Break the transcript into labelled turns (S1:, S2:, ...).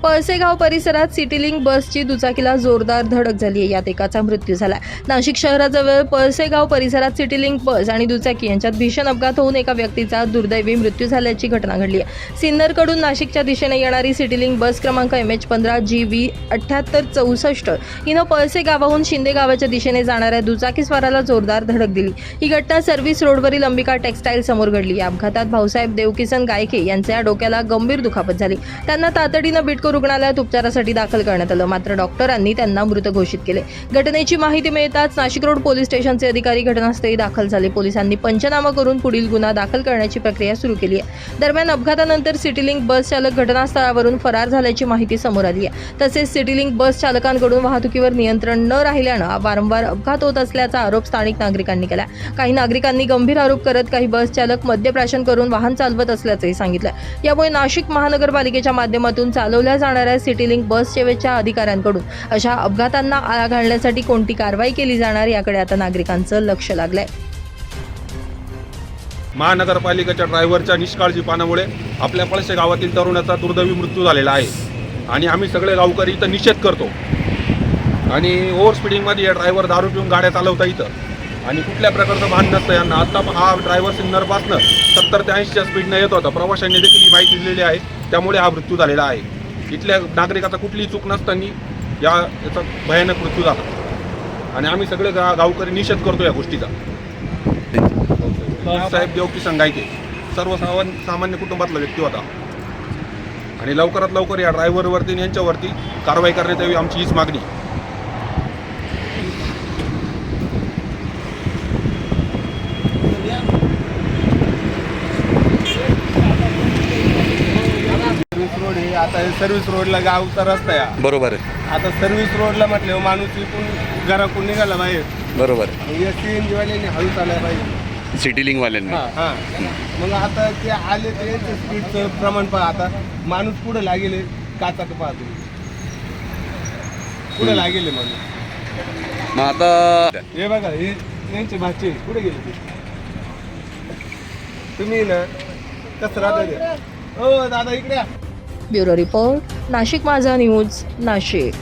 S1: पळसेगाव परिसरात सिटीलिंक बसची दुचाकीला जोरदार धडक झाली आहे. यात एकाचा मृत्यू झाला. नाशिक शहराजवळ पळसेगाव परिसरात सिटीलिंक बस आणि दुचाकी यांच्यात भीषण अपघात होऊन एका व्यक्तीचा दुर्दैवी मृत्यू झाल्याची घटना घडली आहे. सिन्नरकडून नाशिकच्या दिशेने येणारी सिटीलिंक बस क्रमांक MH15GV 7864 हिनं पळसेगावाहून शिंदे गावाच्या दिशेने जाणाऱ्या दुचाकीस्वाराला जोरदार धडक दिली. ही घटना सर्व्हिस रोडवरील अंबिका टेक्सटाईल समोर घडली. या अपघातात भाऊसाहेब देवकिसन गायके यांच्या डोक्याला गंभीर दुखापत झाली. त्यांना तातडीनं बिडको रुग्णालयात उपचारासाठी दाखल करण्यात आलं, मात्र डॉक्टरांनी त्यांना मृत घोषित केले. घटनेची माहिती मिळताच नाशिक रोड पोलीस स्टेशनचे अधिकारी घटनास्थळी दाखल झाले. पोलिसांनी पंचनामा करून पुढील गुन्हा दाखल करण्याची प्रक्रिया सुरू केली आहे. दरम्यान अपघातानंतर सिटीलिंक बस चालक घटनास्थळावरून फरार झाल्याची माहिती समोर आली आहे. तसेच सिटीलिंक बस चालकांकडून वाहतुकीवर नियंत्रण न राहिल्यानं वारंवार अपघात होत असल्याचा आरोप स्थानिक नागरिकांनी केला. काही नागरिकांनी गंभीर आरोप करत काही बस चालक मद्यप्राशन करून वाहन चालवत असल्याचंही सांगितलं. यामुळे नाशिक महानगरपालिकेच्या माध्यमातून चालवल्या जाणाऱ्या सिटीलिंक बस सेवेच्या अधिकाऱ्यांकडून अशा अपघातांना आळा घालण्यासाठी कोणती कारवाई केली जाणार याकडे आता नागरिकांचं लक्ष लागलंय.
S2: महानगरपालिकेच्या ड्रायव्हरच्या निष्काळजीपणामुळे आपल्या पळसे गावातील तरुणाचा दुर्दैवी मृत्यू झालेला आहे आणि आम्ही सगळे गावकरी इथं निषेध करतो. आणि ओव्हर स्पीडिंगमध्ये या ड्रायव्हर दारू पिऊन गाड्या चालवता इथं आणि कुठल्या प्रकारचं भान नसतं यांना. आता हा ड्रायव्हर सिन्नरपासनं 70 ते 80च्या स्पीडनं येत होता. प्रवाशांनी देखील ही माहिती दिलेली आहे, त्यामुळे हा मृत्यू झालेला आहे. इथल्या नागरिकाचा कुठलीही चूक नसताना याचा भयानक मृत्यू झाला आणि आम्ही सगळे गावकरी निषेध करतो या गोष्टीचा. साहेब देवकिसन गायके सर्वसामान्य कुटुंबातला व्यक्ती होता आणि लवकरात लवकर या ड्रायव्हरवरती आणि यांच्यावरती कारवाई करण्यात यावी, आमची हीच मागणी.
S3: रोड आहे आता सर्व्हिस रोडला गावचा रस्ता आहे.
S4: बरोबर आहे.
S3: आता सर्व्हिस रोडला म्हटल्यावर माणूस इथून घराकडून निघाला बाहेर.
S4: बरोबर आहे.
S3: CNG वाल्याने हळूच आल्या पाहिजे.
S4: सिटीलिंक वाल्यांनी
S3: मग आता ते आले ते स्पीडचं प्रमाण पहा. आता माणूस पुढे लागेल काचात पाहतो पुढे लागेल माणूस.
S4: मग आता
S3: हे बघा हे यांचे भाचे कुठे गेले ते तुम्ही ना कसं राहता. हो दादा इकडे.
S1: ब्युरो रिपोर्ट, नाशिक माझा न्यूज, नाशिक.